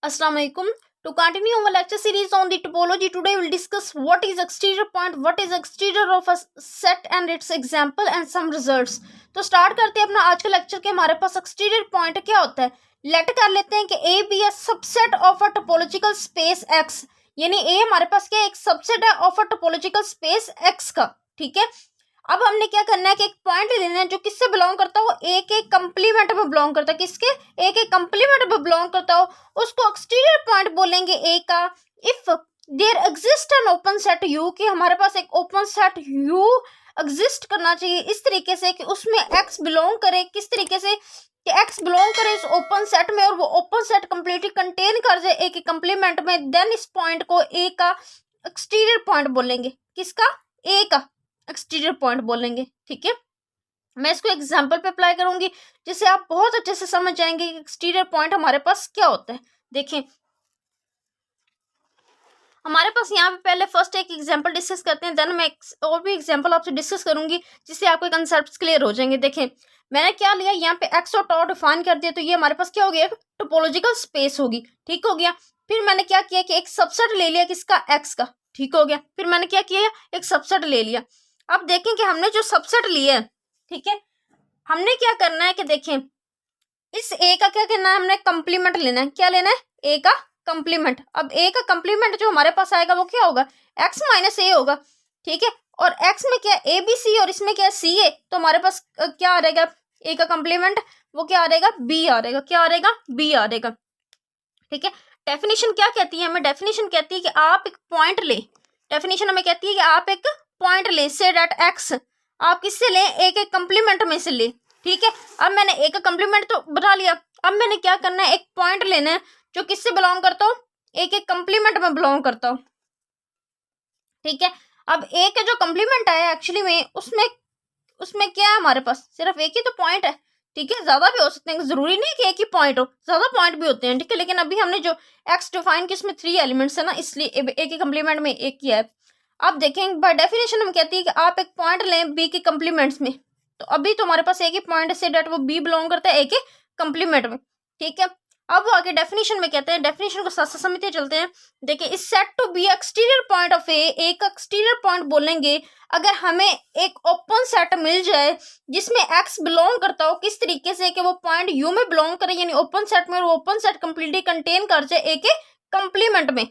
Assalamu alaikum. To continue our lecture series on the topology, today we'll discuss what is exterior point, what is exterior of a set and its example and some results. तो start करते हैं अपना आज का lecture के हमारे पास exterior point क्या होता है। लेट कर लेते हैं कि A be a subset of a topological space X, यानी ए हमारे पास क्या एक सबसेट है of a topological space X का। ठीक है, अब हमने क्या करना है कि एक पॉइंट लेना है जो किससे बिलोंग करता हो, ए के कंप्लीमेंट में बिलोंग करता है। किसके? ए के कंप्लीमेंट में बिलोंग करता हो, उसको एक्सटीरियर पॉइंट बोलेंगे ए का। If there exist an open set U, कि हमारे पास एक ओपन सेट यू एग्जिस्ट करना चाहिए इस तरीके से कि उसमें एक्स बिलोंग करे। किस तरीके से? कि एक्स बिलोंग करे इस ओपन सेट में और वो ओपन सेट कंप्लीटली कंटेन कर जाए ए के कंप्लीमेंट में, देन इस पॉइंट को ए का एक्सटीरियर पॉइंट बोलेंगे। किसका? ए का एक्सटीरियर पॉइंट बोलेंगे। ठीक है, मैं इसको एग्जांपल पे अप्लाई करूंगी जिससे आप बहुत अच्छे से समझ जाएंगे कि एक्सटीरियर पॉइंट हमारे पास क्या होता है। देखिए हमारे पास यहाँ पे पहले फर्स्ट एक एग्जांपल डिस्कस करते हैं, देन मैं और भी एग्जांपल आपसे डिस्कस करूंगी जिससे आपके कंसेप्ट क्लियर हो जाएंगे। देखें मैंने क्या लिया, यहाँ पे एक्स और टॉ डिफाइन कर दिया, तो ये हमारे पास क्या हो गया, टोपोलॉजिकल स्पेस होगी। ठीक हो गया। फिर मैंने क्या किया कि एक सबसेट ले लिया किसका, एक्स का। ठीक हो गया। फिर मैंने क्या किया, एक सबसेट ले लिया। अब देखें कि हमने जो सबसेट लिया है, ठीक है, हमने क्या करना है कि देखें इस ए का क्या करना है, हमने कंप्लीमेंट लेना है। क्या लेना है? ए का कंप्लीमेंट। अब ए का कंप्लीमेंट जो हमारे पास आएगा वो क्या होगा, एक्स माइनस ए होगा। ठीक है, और एक्स में क्या ए बी सी और इसमें क्या सी ए, तो हमारे पास क्या आ रहेगा ए का कंप्लीमेंट, वो क्या आ रहेगा, बी आ रहेगा। क्या आ रहेगा? बी आ रहेगा। ठीक है, डेफिनेशन क्या कहती है हमें, डेफिनेशन कहती है कि आप एक पॉइंट ले। डेफिनेशन हमें कहती है कि आप एक पॉइंट ले, से डेट एक्स आप किससे ले, ए के कंप्लीमेंट में से ले। ठीक है, अब मैंने ए का कंप्लीमेंट तो बना लिया, अब मैंने क्या करना है, एक पॉइंट लेना है जो किससे बिलोंग करता हो, ए के कंप्लीमेंट में बिलोंग करता हो। ठीक है, अब ए का जो कंप्लीमेंट है एक्चुअली में उसमें उसमें क्या है, हमारे पास सिर्फ एक ही तो पॉइंट है। ठीक है, ज्यादा भी हो सकते हैं, जरूरी नहीं कि एक ही पॉइंट हो, ज्यादा पॉइंट भी होते हैं। ठीक है, लेकिन अभी हमने जो एक्स डिफाइन की उसमें 3 एलिमेंट्स है ना, इसलिए एक ही कंप्लीमेंट में एक ही है। अब देखें बाय डेफिनेशन हम कहती है कि आप एक पॉइंट लें बी के कंप्लीमेंट्स में, तो अभी तो हमारे पास एक ही पॉइंट से डेट वो बी बिलोंग करता है ए के कंप्लीमेंट में। ठीक है, अब वो आगे डेफिनेशन में कहते हैं, डेफिनेशन को साथ साथ समझते चलते हैं। देखिए इस set to be exterior point of A का एक्सटीरियर पॉइंट बोलेंगे अगर हमें एक ओपन सेट मिल जाए जिसमें एक्स बिलोंग करता हो। किस तरीके से कि वो पॉइंट यू में बिलोंग करे, यानी ओपन सेट में, और ओपन सेट कंप्लीटली कंटेन कर जाए ए के कंप्लीमेंट में।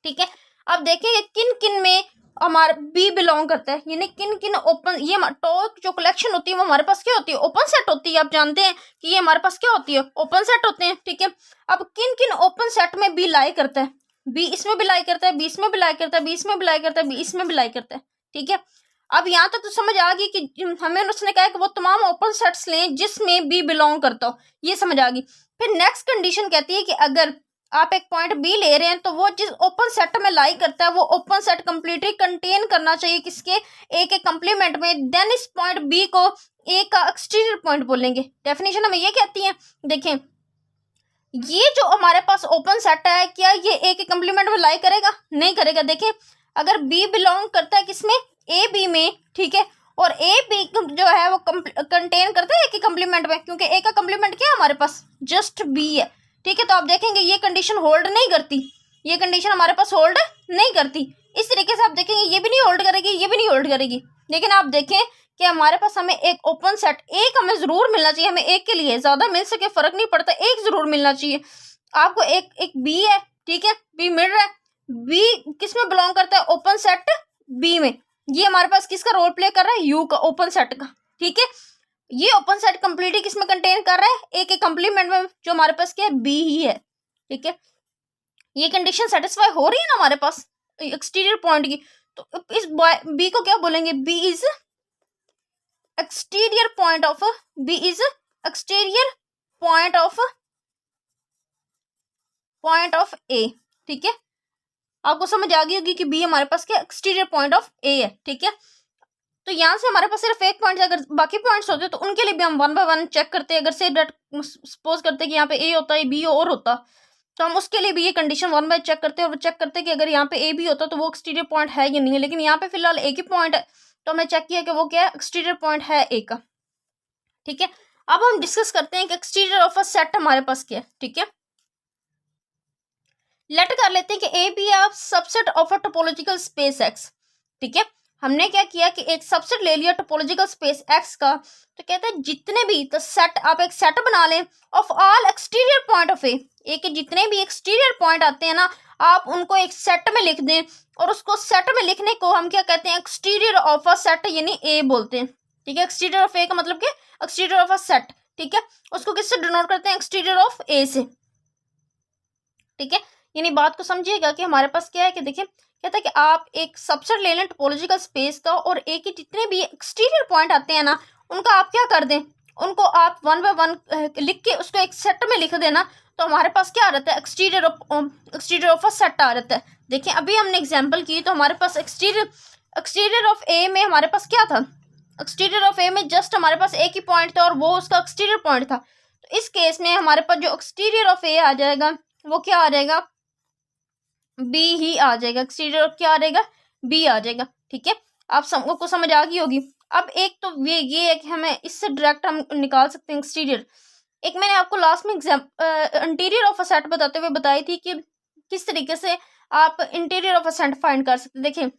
ठीक है, अब देखेंगे किन किन में हमारा बी बिलोंग करता है, यानी किन किन ओपन, ये टॉ जो कलेक्शन होती है वो हमारे पास क्या होती है, ओपन सेट होती है। आप जानते हैं कि ये हमारे पास क्या होती है, ओपन सेट होते हैं। ठीक है, अब किन किन ओपन सेट में बी लाई करता है, बी इसमें भी लाई करता है, बी इसमें भी लाई करता है, बी इसमें भी लाई करता है, बी इसमें भी लाई करता है। ठीक है, अब यहाँ तक तो समझ आ गई कि हमें उसने कहा कि वो तमाम ओपन सेट्स लें जिसमें बी बिलोंग करता हो, ये समझ आ गई। फिर नेक्स्ट कंडीशन कहती है कि अगर आप एक पॉइंट बी ले रहे हैं तो वो जिस ओपन सेट में लाई करता है वो ओपन सेट कंप्लीटली कंटेन करना चाहिए किसके, ए के कंप्लीमेंट में, देन इस पॉइंट बी को ए का एक्सटीरियर पॉइंट बोलेंगे। डेफिनेशन हमें ये कहती है। देखें ये जो हमारे पास ओपन सेट है क्या ये ए के कंप्लीमेंट में लाई करेगा? नहीं करेगा। देखें अगर बी बिलोंग करता है किसमें, ए बी में, ठीक है, और ए बी जो है वो कंटेन करता है ए के कंप्लीमेंट में, क्योंकि ए का कंप्लीमेंट क्या है हमारे पास, जस्ट बी है। ठीक है, तो आप देखेंगे ये कंडीशन होल्ड नहीं करती, ये कंडीशन हमारे पास होल्ड नहीं करती। इस तरीके से आप देखेंगे ये भी नहीं होल्ड करेगी, ये भी नहीं होल्ड करेगी। लेकिन आप देखें कि हमारे पास हमें एक ओपन सेट एक हमें जरूर मिलना चाहिए, हमें एक के लिए ज्यादा मिल सके फर्क नहीं पड़ता, एक जरूर मिलना चाहिए आपको। एक बी है, ठीक है, बी मिल रहा है, बी किस में बिलोंग करता है, ओपन सेट बी में। ये हमारे पास किसका रोल प्ले कर रहा है, यू का, ओपन सेट का। ठीक है, ये ओपन सेट कंप्लीटली किस में कंटेन कर रहा है, ए के कंप्लीमेंट में, जो हमारे पास क्या है, बी ही है। ठीक है, ये कंडीशन सेटिस्फाई हो रही है ना हमारे पास एक्सटीरियर पॉइंट की, तो इस बी को क्या बोलेंगे, B is exterior point of, B is exterior point of A. ठीक है, आपको समझ आ गई होगी कि बी हमारे पास क्या एक्सटीरियर पॉइंट ऑफ ए है। ठीक है, तो यहाँ से हमारे पास सिर्फ एक पॉइंट है, अगर बाकी पॉइंट्स होते तो उनके लिए भी हम 1 बाय 1 चेक करते हैं। अगर से सपोज करते कि यहाँ पे ए होता है, बी और होता, तो हम उसके लिए भी ये कंडीशन 1 बाय चेक करते हैं और चेक करते हैं कि अगर यहाँ पे ए बी होता तो वो एक्सटीरियर पॉइंट है या नहीं है। लेकिन यहाँ पे फिलहाल एक ही पॉइंट है, तो हमने चेक किया कि वो क्या है, एक्सटीरियर पॉइंट है ए का। ठीक है, अब हम डिस्कस करते हैं कि एक्सटीरियर ऑफ अ सेट हमारे पास क्या है। ठीक है, लेट कर लेते हैं कि A be a subset of a topological space x. ठीक है, हमने क्या किया कि एक सबसेट ले लिया टोपोलॉजिकल स्पेस एक्स का, तो कहते हैं जितने भी तो सेट, आप एक सेट बना लें of all exterior point of A के जितने भी एक्सटीरियर पॉइंट आते हैं ना, आप उनको एक सेट में लिख दें, और उसको सेट में लिखने को हम क्या कहते हैं, एक्सटीरियर ऑफ अ सेट यानी ए बोलते हैं। ठीक है, एक्सटीरियर ऑफ ए का मतलब क्या, एक्सटीरियर ऑफ अ सेट। ठीक है, उसको किससे डिनोट करते हैं, एक्सटीरियर ऑफ ए से। ठीक है, यानी बात को समझिएगा कि हमारे पास क्या है कि देखिए, कहता है कि आप एक सबसेट ले लें टोपोलॉजिकल स्पेस का, और ए के जितने भी एक्सटीरियर पॉइंट आते हैं ना, उनका आप क्या कर दें, उनको आप वन बाय वन लिख के उसको एक सेट में लिख देना, तो हमारे पास क्या आ रहता है, एक्सटीरियर ऑफ अ सेट आ रहता है। देखिए अभी हमने एग्जाम्पल की, तो हमारे पास एक्सटीरियर ऑफ ए में हमारे पास क्या था, एक्सटीरियर ऑफ ए में जस्ट हमारे पास एक ही पॉइंट था, और वो उसका एक्सटीरियर पॉइंट था। तो इस केस में हमारे पास जो एक्सटीरियर ऑफ ए आ जाएगा वो क्या आ जाएगा, बी ही आ जाएगा। एक्सटीरियर क्या आ जाएगा, बी आ जाएगा। ठीक है, आप सबको समझ आ गई होगी। अब एक तो ये है कि हमें इससे डायरेक्ट हम निकाल सकते हैं एक्सटीरियर। एक मैंने आपको लास्ट में इंटीरियर ऑफ अ सेट बताते हुए बताई थी कि किस तरीके से आप interior of a set find कर सकते हैं। देखिए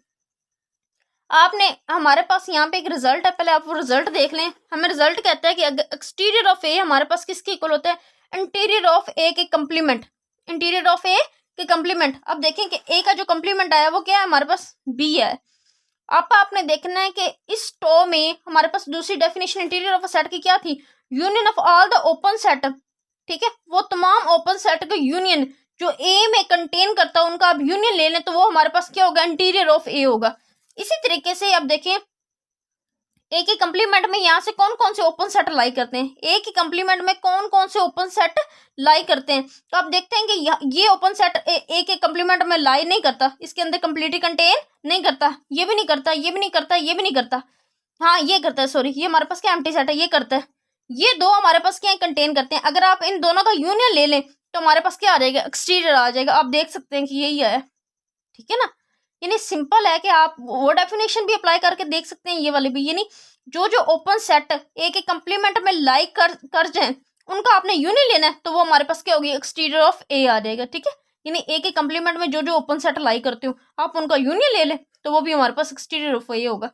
आपने, हमारे पास यहाँ पे एक रिजल्ट है, पहले आप वो रिजल्ट देख लें। हमें रिजल्ट कहता है कि एक्सटीरियर ऑफ ए हमारे पास किसके इक्वल होता है, इंटीरियर ऑफ ए के कंप्लीमेंट, इंटीरियर ऑफ ए के कंप्लीमेंट। अब देखें कि ए का जो कंप्लीमेंट आया वो क्या है, हमारे पास बी है। अब आपने देखना है कि इस टो में हमारे पास दूसरी definition interior of a set की क्या थी, union of all the open set. ठीक है, वो तमाम ओपन सेट का यूनियन जो ए में कंटेन करता है, उनका आप यूनियन ले लें तो वो हमारे पास क्या होगा, इंटीरियर ऑफ ए होगा। इसी तरीके से अब देखें ए के कंप्लीमेंट में यहाँ से कौन कौन से ओपन सेट लाई करते हैं, ए के कंप्लीमेंट में कौन कौन से ओपन सेट लाई करते हैं। तो आप देखते हैं कि ये ओपन सेट ए के कंप्लीमेंट में लाई नहीं करता, इसके अंदर कंप्लीटली कंटेन नहीं करता, ये भी नहीं करता, ये भी नहीं करता, ये भी नहीं करता। हाँ ये करता है, सॉरी, ये हमारे पास क्या एम्प्टी सेट है, ये करता है। ये दो हमारे पास क्या कंटेन करते हैं। अगर आप इन दोनों का यूनियन ले लें तो हमारे पास क्या आ जाएगा, एक्सटीरियर आ जाएगा। आप देख सकते हैं कि यही है। ठीक है ना, यानी सिंपल है कि आप वो डेफिनेशन भी अप्लाई करके देख सकते हैं, ये वाले भी। यानी जो जो ओपन सेट ए के कंप्लीमेंट में लाइक कर जाए उनका आपने यूनियन लेना है, तो वो हमारे पास क्या होगी, एक्सटीरियर ऑफ ए आ जाएगा। ठीक है, यानी ए के कंप्लीमेंट में जो जो ओपन सेट लाइक करते हो आप उनका यूनियन ले लें तो वो भी हमारे पास एक्सटीरियर ऑफ ए होगा।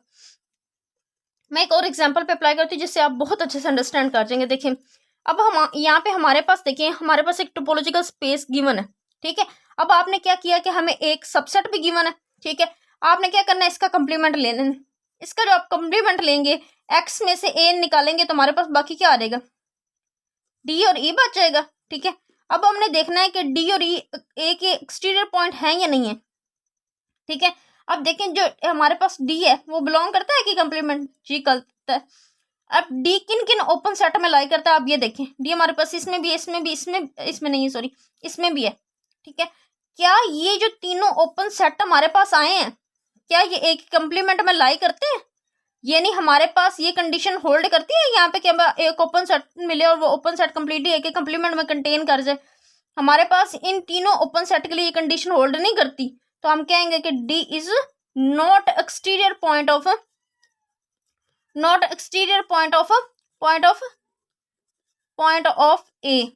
मैं एक और एग्जाम्पल पे अप्लाई करती हूँ जिससे आप बहुत अच्छे से अंडरस्टैंड कर जाएंगे। देखिए अब हम यहाँ पे हमारे पास देखिए, हमारे पास एक टोपोलॉजिकल स्पेस गिवन है। ठीक है, अब आपने क्या किया कि हमें एक सबसेट भी गिवन है। ठीक है, आपने क्या करना है, इसका कंप्लीमेंट लेना है। इसका जो आप कंप्लीमेंट लेंगे, एक्स में से ए निकालेंगे तो हमारे पास बाकी क्या आ जाएगा, डी और ई बच जाएगा। ठीक है, अब हमने देखना है कि डी और ई ए के एक्सटीरियर पॉइंट है या नहीं है। ठीक है, अब देखें जो हमारे पास डी है वो बिलोंग करता है कि कंप्लीमेंट, जी करता है। अब डी किन किन ओपन सेट में लाई करता है, आप ये देखें, डी हमारे पास इसमें भी, इसमें भी, इसमें नहीं है, सॉरी, इसमें भी है। ठीक है, क्या ये जो तीनों ओपन सेट हमारे पास आए हैं, क्या ये एक कंप्लीमेंट में लाई करते हैं, यानी हमारे पास ये कंडीशन होल्ड करती है यहाँ पे कि एक ओपन सेट मिले और वो ओपन सेट कंप्लीटली एक कंप्लीमेंट में कंटेन कर जाए। हमारे पास इन तीनों ओपन सेट के लिए ये कंडीशन होल्ड नहीं करती, तो हम कहेंगे कि D is not exterior point of, not exterior point of A.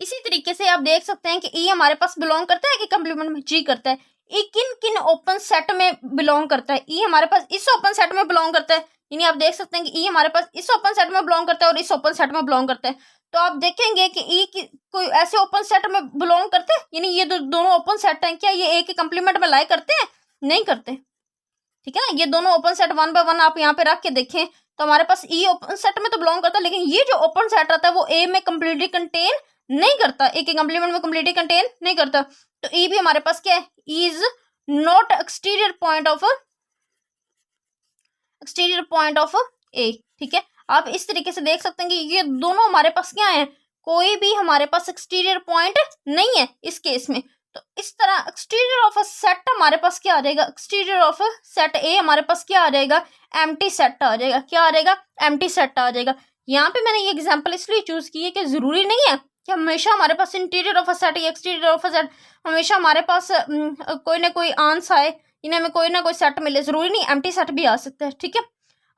इसी तरीके से आप देख सकते हैं कि ई हमारे पास बिलोंग करता है कि कंप्लीमेंट में, जी करता है। ई किन किन ओपन सेट में बिलोंग करता है, ई हमारे पास इस ओपन सेट में बिलोंग करता है, यानी आप देख सकते हैं कि ई हमारे पास इस ओपन सेट में बिलोंग करता है और इस ओपन सेट में बिलोंग करता है। तो आप देखेंगे कि ई कोई ऐसे ओपन सेट में बिलोंग करते हैं, यानी ये दोनों ओपन सेट हैं, क्या ये ए के कंप्लीमेंट में लाई करते हैं, नहीं करते। ठीक है ना, ये दोनों open set one by one आप यहाँ पे रख के देखें तो हमारे पास ई ओपन सेट में तो बिलोंग करता है, लेकिन ये जो ओपन सेट रहता है वो ए में कंप्लीटली कंटेन नहीं करता, ए के कंप्लीमेंट में कंप्लीटली कंटेन नहीं करता। तो ई भी हमारे पास क्या है, is not exterior point of A. ठीक है, आप इस तरीके से देख सकते हैं कि ये दोनों हमारे पास क्या है, कोई भी हमारे पास एक्सटीरियर पॉइंट नहीं है इस केस में। तो इस तरह एक्सटीरियर ऑफ अ सेट हमारे पास क्या आ जाएगा, एक्सटीरियर ऑफ सेट ए हमारे पास क्या आ जाएगा, एम्प्टी सेट आ जाएगा। क्या आ जाएगा, एम्प्टी सेट आ जाएगा। यहाँ पे मैंने ये एग्जांपल इसलिए चूज की है कि जरूरी नहीं है कि हमेशा हमारे पास इंटीरियर ऑफ अ सेट या एक्सटीरियर ऑफ अ सेट हमेशा हमारे पास कोई ना कोई आंसर आए, इन्हें में कोई ना कोई सेट मिले, जरूरी नहीं, एम्प्टी सेट भी आ सकता है। ठीक है,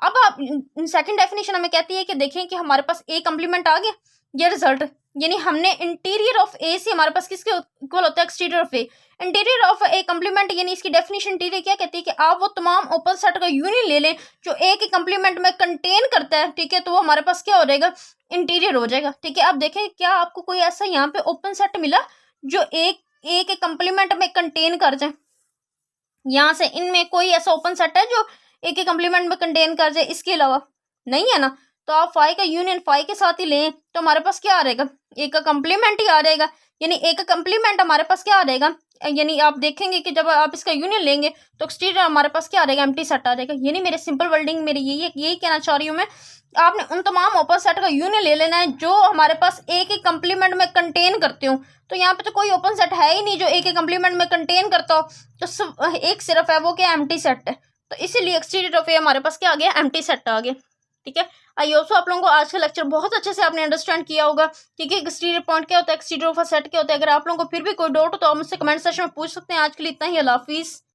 अब आप सेकंड डेफिनेशन हमें कहती है कि देखें कि हमारे पास ए कम्प्लीमेंट आ गया, ये रिजल्ट, यानी हमने इंटीरियर ऑफ ए से हमारे पास किसके इक्वल होता है, exterior of A. Interior of A complement यानी इसकी डेफिनेशन इंटीरियर क्या कहती है कि आप वो तमाम ओपन सेट का यूनियन ले लें जो ए के कम्प्लीमेंट में कंटेन करता है, ठीक है, तो वो हमारे पास क्या हो जाएगा, इंटीरियर हो जाएगा, ठीक है। अब देखें क्या आपको कोई ऐसा यहाँ पे ओपन सेट मिला जो ए के कम्प्लीमेंट में कंटेन कर जाए, यहाँ से इनमें कोई ऐसा ओपन सेट है जो ए के कम्प्लीमेंट में कंटेन कर जाए, इसके अलावा नहीं है ना। तो आप फाई का यूनियन फाई के साथ ही लें तो हमारे पास क्या आ रहेगा, ए का कम्प्लीमेंट ही आ जाएगा, यानी ए का कम्प्लीमेंट हमारे पास क्या आ जाएगा, यानी आप देखेंगे कि जब आप इसका यूनियन लेंगे तो एक्सटीरियर हमारे पास क्या आ जाएगा, एम्प्टी सेट आ जाएगा। यानी मेरे सिंपल वर्डिंग मेरी यही कहना चाह रही हूँ मैं, आपने उन तमाम ओपन सेट का यूनियन ले लेना है जो हमारे पास ए के कम्प्लीमेंट में कंटेन करते हो। तो यहाँ पे तो कोई ओपन सेट है ही नहीं जो ए के कम्प्लीमेंट में कंटेन करता हो, तो एक सिर्फ है, वो क्या, एम्प्टी सेट है। तो इसीलिए एक्सटीरियर ऑफ ए हमारे पास क्या आ गया, एम्प्टी सेट आ गया, ठीक है। आई होप सो आप लोगों को आज का लेक्चर बहुत अच्छे से आपने अंडरस्टैंड किया होगा, ठीक है, एक्सटीरियर पॉइंट क्या होता है, एक्सटीरियर ऑफ अ सेट क्या होता है। अगर आप लोगों को फिर भी कोई डाउट हो तो आप मुझसे कमेंट सेक्शन में पूछ सकते हैं। आज के लिए इतना ही, अल्लाह हाफिज़।